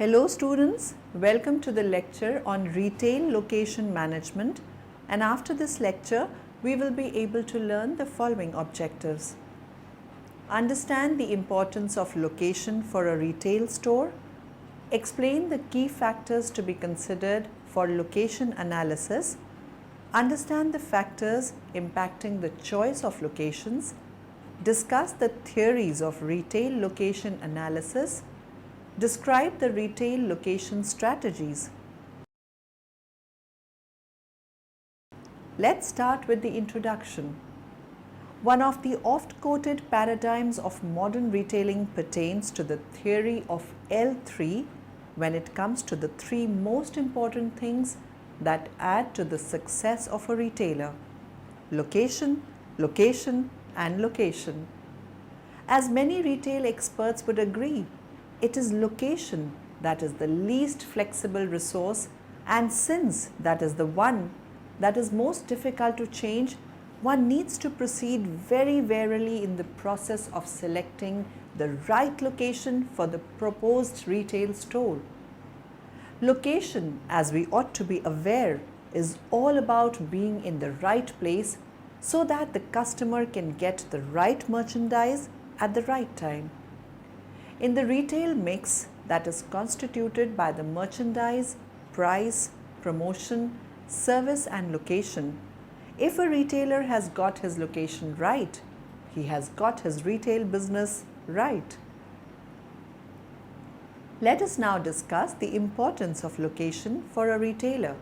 Hello students, welcome to the lecture on Retail Location Management, and after this lecture we will be able to learn the following objectives. Understand the importance of location for a retail store, explain the key factors to be considered for location analysis, understand the factors impacting the choice of locations, discuss the theories of retail location analysis, describe the retail location strategies. Let's start with the introduction. One of the oft-quoted paradigms of modern retailing pertains to the theory of L3 when it comes to the three most important things that add to the success of a retailer: location, location, and location. As many retail experts would agree, it is location that is the least flexible resource, and since that is the one that is most difficult to change, one needs to proceed very warily in the process of selecting the right location for the proposed retail store. Location, as we ought to be aware, is all about being in the right place so that the customer can get the right merchandise at the right time. In the retail mix that is constituted by the merchandise, price, promotion, service and location, if a retailer has got his location right, he has got his retail business right. Let us now discuss the importance of location for a retailer.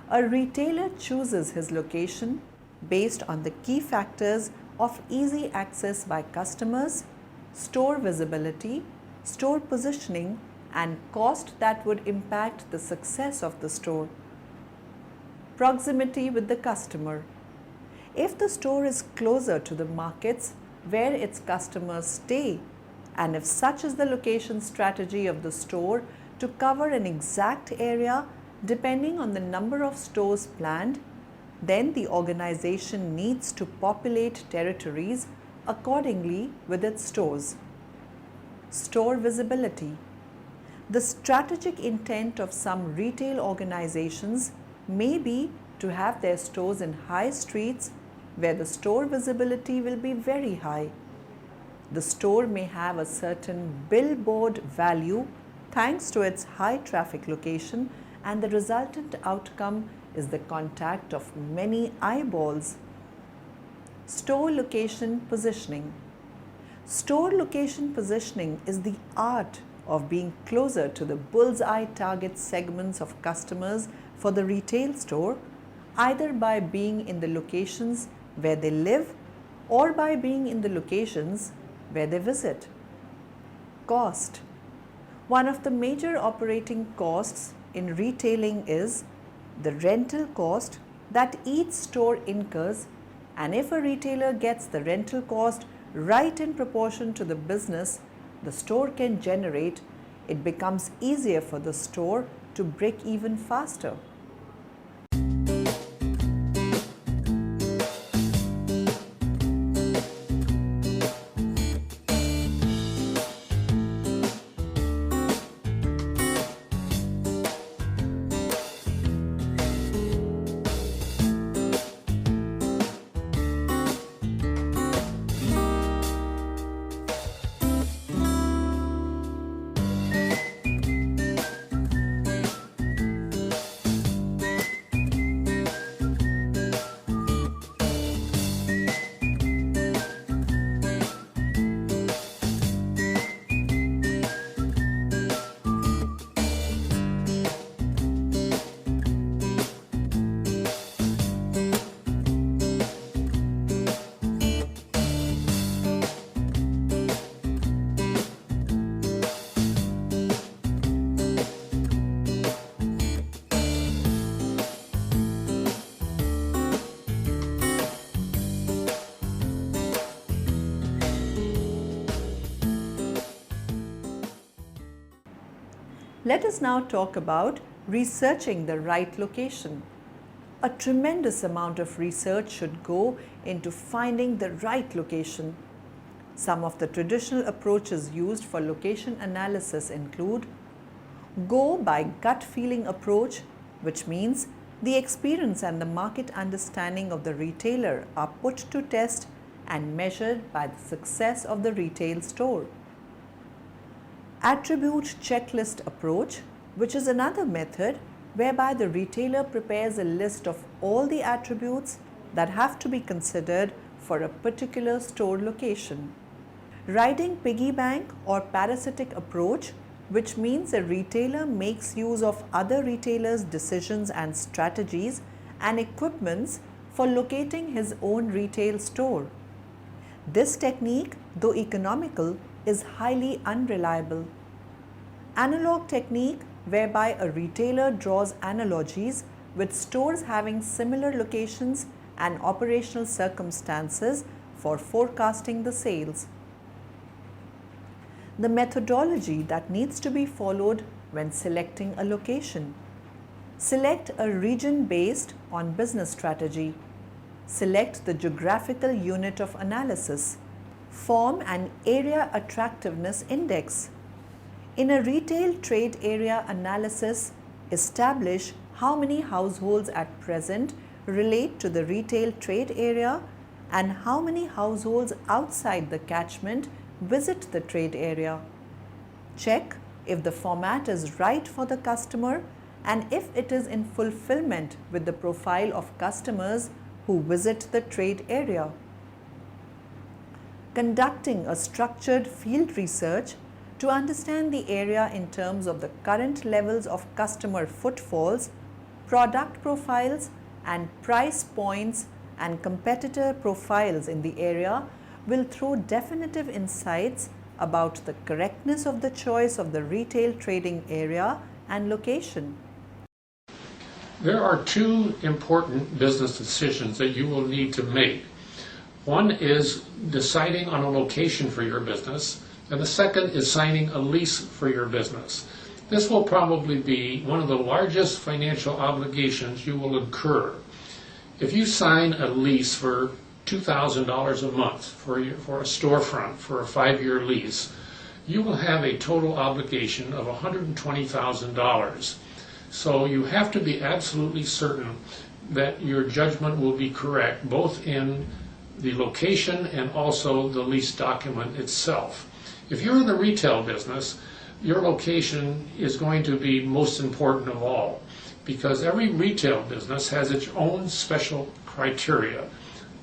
A retailer chooses his location based on the key factors of easy access by customers, store visibility, store positioning, and cost that would impact the success of the store. Proximity with the customer. If the store is closer to the markets where its customers stay, and if such is the location strategy of the store to cover an exact area depending on the number of stores planned, then the organization needs to populate territories accordingly with its stores. Store visibility. The strategic intent of some retail organizations may be to have their stores in high streets where the store visibility will be very high. The store may have a certain billboard value thanks to its high traffic location, and the resultant outcome is the contact of many eyeballs. Store location positioning. Store location positioning is the art of being closer to the bullseye target segments of customers for the retail store, either by being in the locations where they live or by being in the locations where they visit. Cost. One of the major operating costs in retailing is the rental cost that each store incurs, and if a retailer gets the rental cost right in proportion to the business the store can generate, it becomes easier for the store to break even faster. Let us now talk about researching the right location. A tremendous amount of research should go into finding the right location. Some of the traditional approaches used for location analysis include Go by gut feeling approach, which means the experience and the market understanding of the retailer are put to test and measured by the success of the retail store. Attribute checklist approach, which is another method whereby the retailer prepares a list of all the attributes that have to be considered for a particular store location. Riding piggy bank or parasitic approach, which means a retailer makes use of other retailers' decisions and strategies and equipments for locating his own retail store. This technique, though economical, is highly unreliable. Analog technique, whereby a retailer draws analogies with stores having similar locations and operational circumstances for forecasting the sales. The methodology that needs to be followed when selecting a location. Select a region based on business strategy. Select the geographical unit of analysis. Form an area attractiveness index. In a retail trade area analysis, establish how many households at present relate to the retail trade area and how many households outside the catchment visit the trade area. Check if the format is right for the customer and if it is in fulfillment with the profile of customers who visit the trade area. Conducting a structured field research to understand the area in terms of the current levels of customer footfalls, product profiles, and price points and competitor profiles in the area will throw definitive insights about the correctness of the choice of the retail trading area and location. There are two important business decisions that you will need to make. One is deciding on a location for your business, and the second is signing a lease for your business. This will probably be one of the largest financial obligations you will incur. If you sign a lease for $2,000 a month for a storefront for a 5-year lease, you will have a total obligation of $120,000. So you have to be absolutely certain that your judgment will be correct, both in the location and also the lease document itself. If you're in the retail business, your location is going to be most important of all, because every retail business has its own special criteria.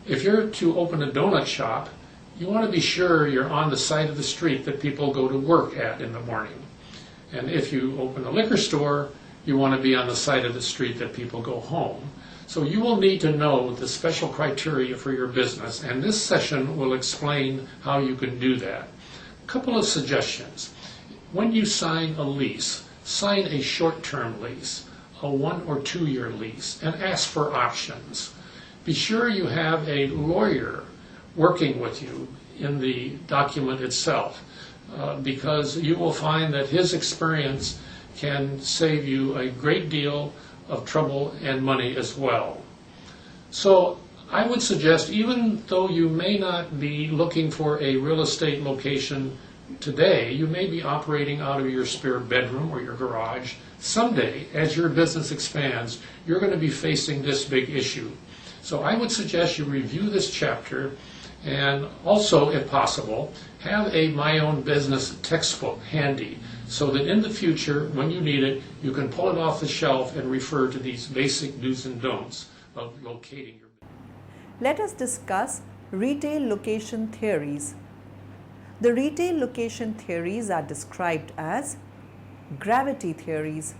If you're to open a donut shop, you want to be sure you're on the side of the street that people go to work at in the morning. And if you open a liquor store, you want to be on the side of the street that people go home. So you will need to know the special criteria for your business, and this session will explain how you can do that. A couple of suggestions. When you sign a lease, sign a short-term lease, a 1 or 2 year lease, and ask for options. Be sure you have a lawyer working with you in the document itself, because you will find that his experience can save you a great deal of trouble and money as well. So I would suggest, even though you may not be looking for a real estate location today, you may be operating out of your spare bedroom or your garage. Someday, as your business expands, you're going to be facing this big issue. So I would suggest you review this chapter, and also, if possible, have a My Own Business textbook handy so that in the future, when you need it, you can pull it off the shelf and refer to these basic do's and don'ts of locating your business. Let us discuss retail location theories. The retail location theories are described as gravity theories.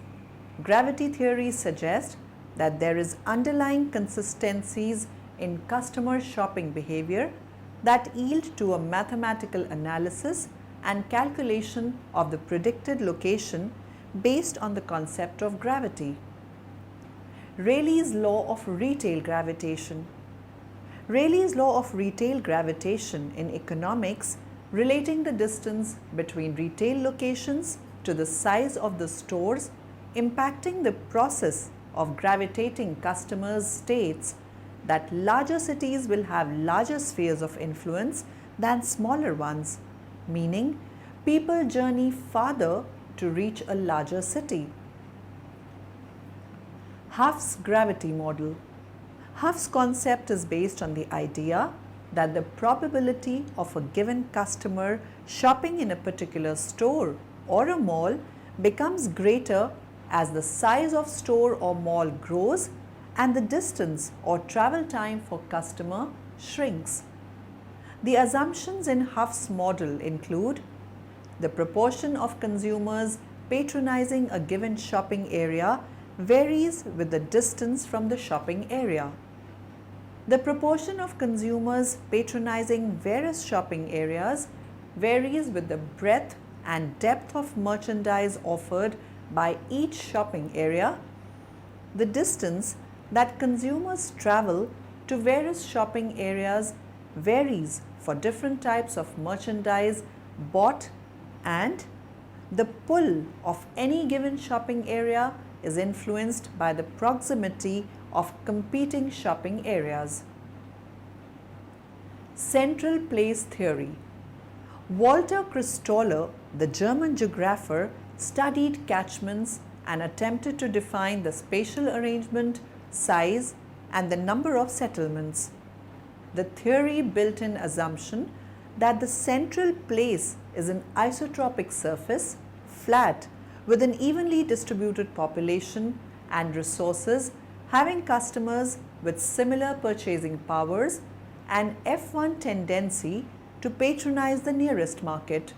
Gravity theories suggest that there is underlying consistencies in customer shopping behavior that yield to a mathematical analysis and calculation of the predicted location based on the concept of gravity. Rayleigh's law of retail gravitation. Rayleigh's law of retail gravitation in economics, relating the distance between retail locations to the size of the stores, impacting the process of gravitating customers, states that larger cities will have larger spheres of influence than smaller ones, meaning people journey farther to reach a larger city. Huff's gravity model. Huff's concept is based on the idea that the probability of a given customer shopping in a particular store or a mall becomes greater as the size of store or mall grows and the distance or travel time for customer shrinks. The assumptions in Huff's model include the proportion of consumers patronizing a given shopping area varies with the distance from the shopping area. The proportion of consumers patronizing various shopping areas varies with the breadth and depth of merchandise offered by each shopping area. The distance that consumers travel to various shopping areas varies for different types of merchandise bought, and the pull of any given shopping area is influenced by the proximity of competing shopping areas. Central place theory. Walter Christoller, the German geographer, studied catchments and attempted to define the spatial arrangement, size, and the number of settlements. The theory built in assumption that the central place is an isotropic surface, flat, with an evenly distributed population and resources, having customers with similar purchasing powers and F1 tendency to patronize the nearest market.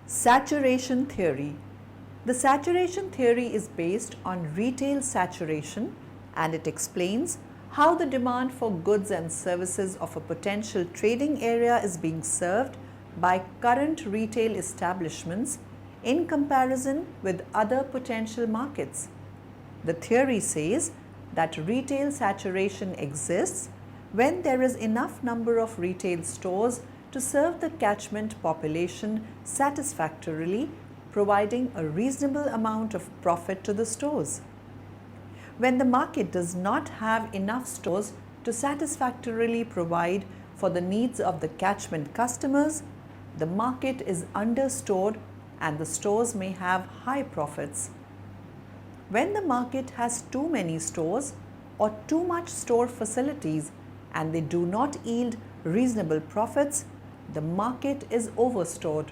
Saturation theory. The saturation theory is based on retail saturation, and it explains how the demand for goods and services of a potential trading area is being served by current retail establishments in comparison with other potential markets. The theory says that retail saturation exists when there is enough number of retail stores to serve the catchment population satisfactorily, providing a reasonable amount of profit to the stores. When the market does not have enough stores to satisfactorily provide for the needs of the catchment customers, the market is understored and the stores may have high profits. When the market has too many stores or too much store facilities and they do not yield reasonable profits, the market is overstored.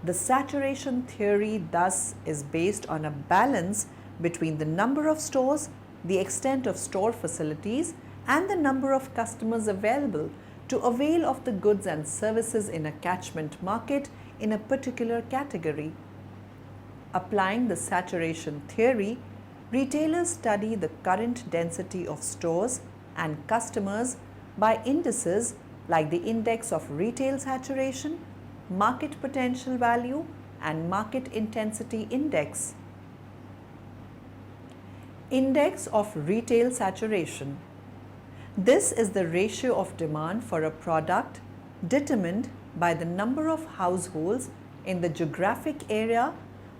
The saturation theory thus is based on a balance between the number of stores, the extent of store facilities, and the number of customers available to avail of the goods and services in a catchment market in a particular category. Applying the saturation theory, retailers study the current density of stores and customers by indices like the index of retail saturation, market potential value, and market intensity index. Index of retail saturation. This is the ratio of demand for a product determined by the number of households in the geographic area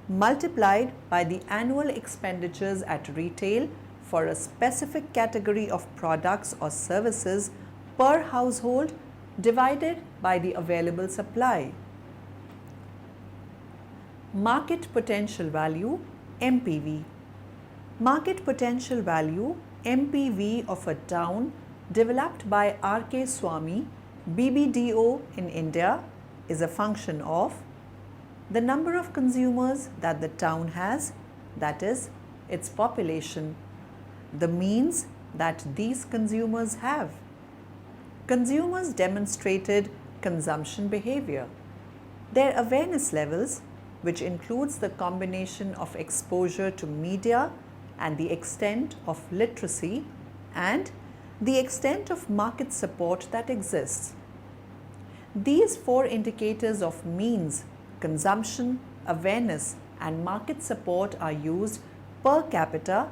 multiplied by the annual expenditures at retail for a specific category of products or services per household divided by the available supply. Market potential value, MPV. Market potential value, MPV, of a town developed by R.K. Swamy, BBDO in India, is a function of the number of consumers that the town has, that is, its population, the means that these consumers have. Consumers demonstrated consumption behavior. Their awareness levels, which includes the combination of exposure to media and the extent of literacy and the extent of market support that exists. These four indicators of means, consumption, awareness, and market support are used per capita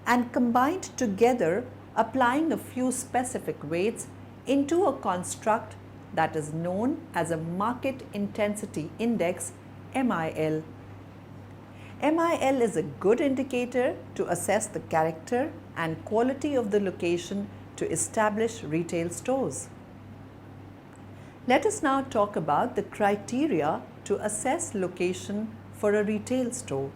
and combined together, applying a few specific weights into a construct that is known as a Market Intensity Index, MIL. MIL is a good indicator to assess the character and quality of the location to establish retail stores. Let us now talk about the criteria to assess location for a retail store.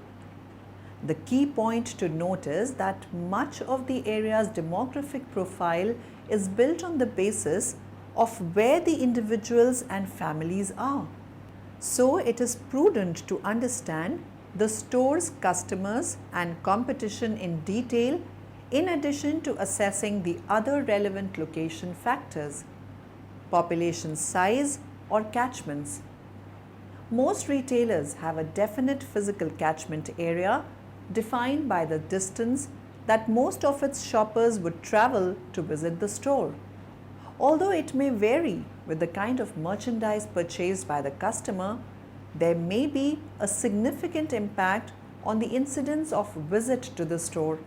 The key point to note is that much of the area's demographic profile is built on the basis of where the individuals and families are. So it is prudent to understand the store's customers and competition in detail in addition to assessing the other relevant location factors, population size or catchments. Most retailers have a definite physical catchment area defined by the distance that most of its shoppers would travel to visit the store. Although it may vary with the kind of merchandise purchased by the customer, there may be a significant impact on the incidence of visit to the store.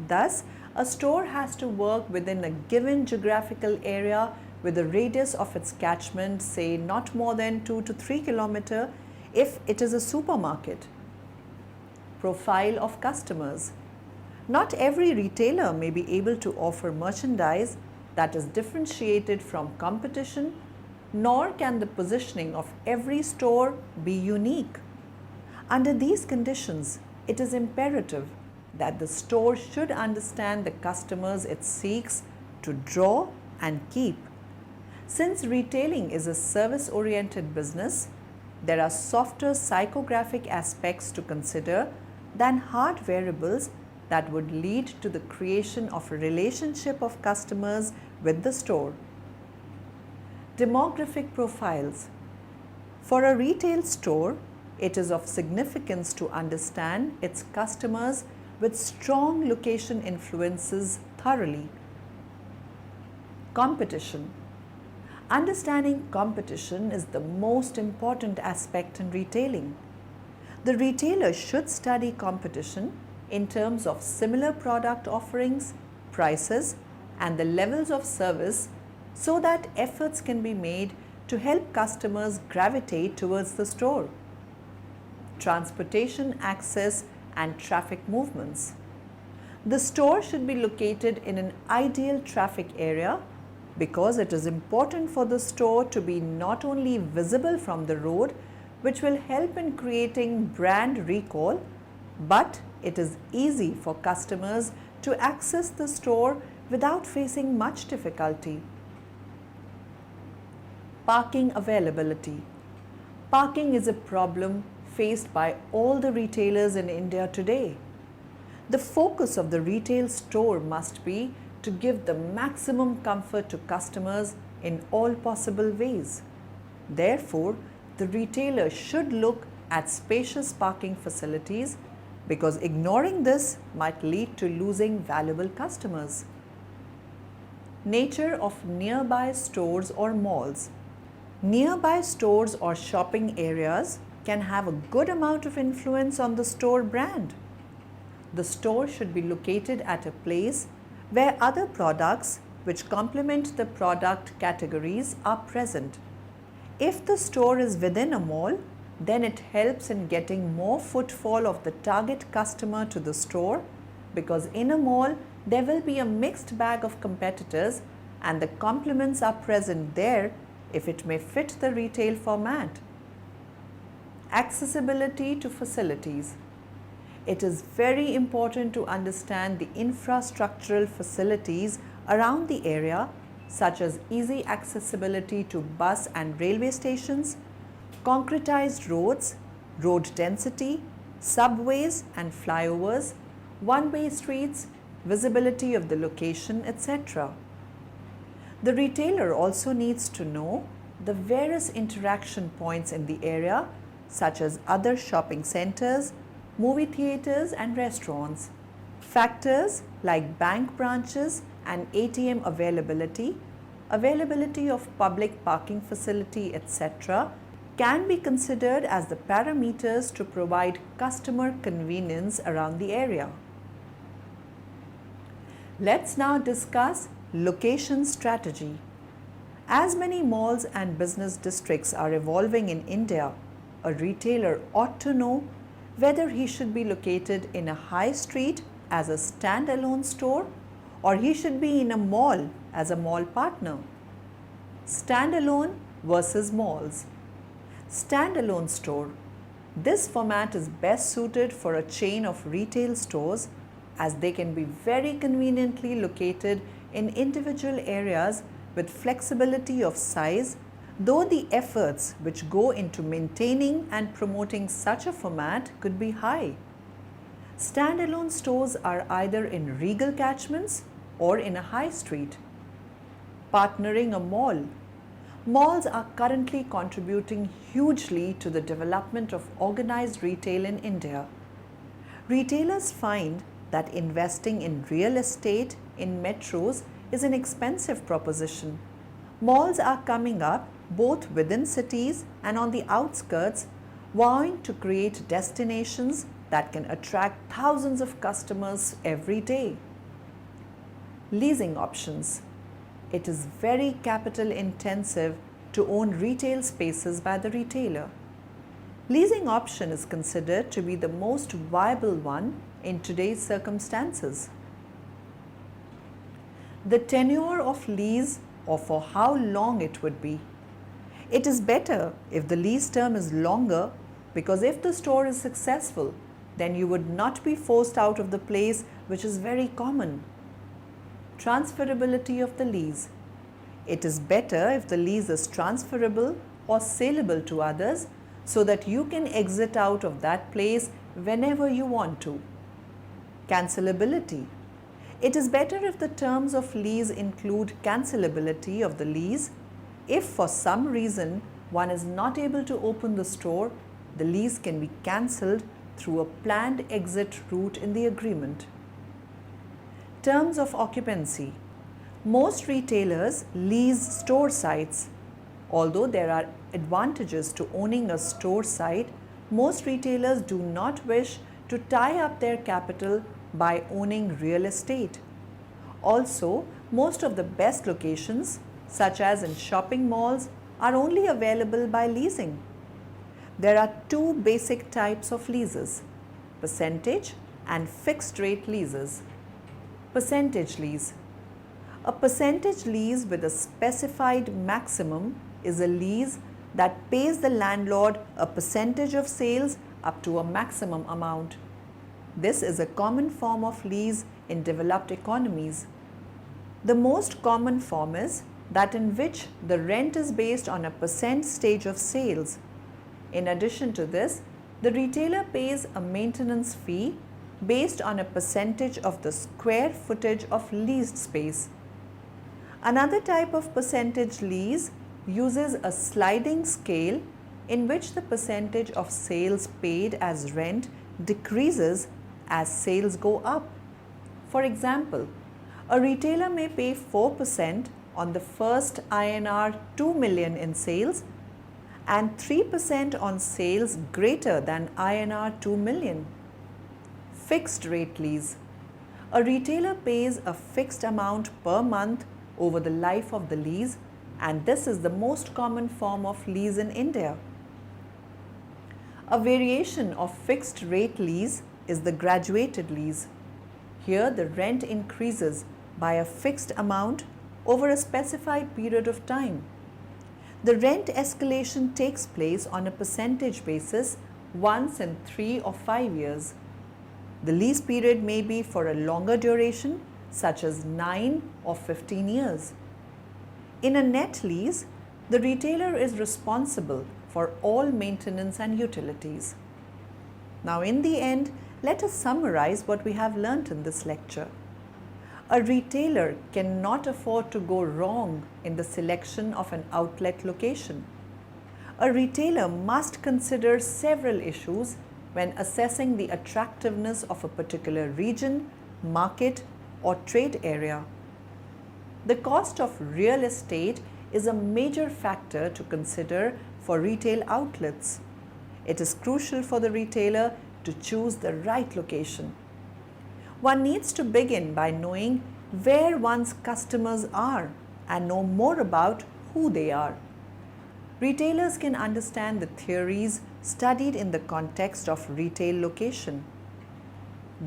Thus, a store has to work within a given geographical area with a radius of its catchment, say not more than 2 to 3 km if it is a supermarket. Profile of customers. Not every retailer may be able to offer merchandise that is differentiated from competition, nor can the positioning of every store be unique. Under these conditions, it is imperative that the store should understand the customers it seeks to draw and keep. Since retailing is a service-oriented business, there are softer psychographic aspects to consider than hard variables that would lead to the creation of a relationship of customers with the store. Demographic profiles. For a retail store, it is of significance to understand its customers with strong location influences thoroughly. Competition. Understanding competition is the most important aspect in retailing. The retailer should study competition in terms of similar product offerings, prices, and the levels of service so that efforts can be made to help customers gravitate towards the store. Transportation access and traffic movements. The store should be located in an ideal traffic area because it is important for the store to be not only visible from the road, which will help in creating brand recall, but it is easy for customers to access the store without facing much difficulty. Parking availability. Parking is a problem faced by all the retailers in India today. The focus of the retail store must be to give the maximum comfort to customers in all possible ways. Therefore, the retailer should look at spacious parking facilities because ignoring this might lead to losing valuable customers. Nature of nearby stores or malls. Nearby stores or shopping areas can have a good amount of influence on the store brand. The store should be located at a place where other products which complement the product categories are present. If the store is within a mall, then it helps in getting more footfall of the target customer to the store because in a mall there will be a mixed bag of competitors and the complements are present there if it may fit the retail format. Accessibility to facilities. It is very important to understand the infrastructural facilities around the area such as easy accessibility to bus and railway stations, concretized roads, road density, subways and flyovers, one-way streets, visibility of the location, etc. The retailer also needs to know the various interaction points in the area such as other shopping centers, movie theaters and restaurants. Factors like bank branches and ATM availability, availability of public parking facility, etc. can be considered as the parameters to provide customer convenience around the area. Let's now discuss location strategy. As many malls and business districts are evolving in India, a retailer ought to know whether he should be located in a high street as a standalone store or he should be in a mall as a mall partner. Standalone versus malls. Standalone store. This format is best suited for a chain of retail stores as they can be very conveniently located in individual areas with flexibility of size, though the efforts which go into maintaining and promoting such a format could be high. Standalone stores are either in regal catchments or in a high street. Partnering a mall. Malls are currently contributing hugely to the development of organized retail in India. Retailers find that investing in real estate in metros is an expensive proposition. Malls are coming up both within cities and on the outskirts, vowing to create destinations that can attract thousands of customers every day. Leasing options. It is very capital intensive to own retail spaces by the retailer. Leasing option is considered to be the most viable one in today's circumstances. The tenure of lease or for how long it would be. It is better if the lease term is longer because if the store is successful, then you would not be forced out of the place, which is very common. Transferability of the lease. It is better if the lease is transferable or saleable to others so that you can exit out of that place whenever you want to. Cancelability. It is better if the terms of lease include cancelability of the lease. If for some reason one is not able to open the store, the lease can be cancelled through a planned exit route in the agreement. Terms of occupancy. Most retailers lease store sites. Although there are advantages to owning a store site, most retailers do not wish to tie up their capital by owning real estate. Also, most of the best locations, such as in shopping malls, are only available by leasing. There are two basic types of leases: percentage and fixed rate leases. Percentage lease. A percentage lease with a specified maximum is a lease that pays the landlord a percentage of sales up to a maximum amount. This is a common form of lease in developed economies. The most common form is that in which the rent is based on a percent stage of sales. In addition to this, the retailer pays a maintenance fee based on a percentage of the square footage of leased space. Another type of percentage lease uses a sliding scale in which the percentage of sales paid as rent decreases as sales go up. For example, a retailer may pay 4% on the first INR 2 million in sales and 3% on sales greater than INR 2 million. Fixed rate lease. A retailer pays a fixed amount per month over the life of the lease, and this is the most common form of lease in India. A variation of fixed rate lease is the graduated lease. Here the rent increases by a fixed amount over a specified period of time. The rent escalation takes place on a percentage basis once in 3 or 5 years. The lease period may be for a longer duration, such as 9 or 15 years. In a net lease, the retailer is responsible for all maintenance and utilities. Now, in the end, let us summarize what we have learnt in this lecture. A retailer cannot afford to go wrong in the selection of an outlet location. A retailer must consider several issues when assessing the attractiveness of a particular region, market, or trade area. The cost of real estate is a major factor to consider for retail outlets. It is crucial for the retailer to choose the right location. One needs to begin by knowing where one's customers are and know more about who they are. Retailers can understand the theories studied in the context of retail location.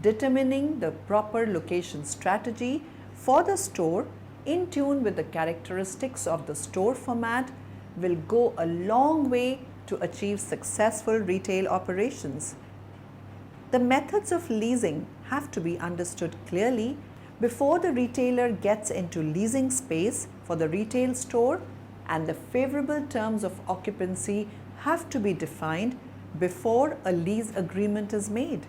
Determining the proper location strategy for the store in tune with the characteristics of the store format will go a long way to achieve successful retail operations. The methods of leasing have to be understood clearly before the retailer gets into leasing space for the retail store, and the favorable terms of occupancy have to be defined before a lease agreement is made.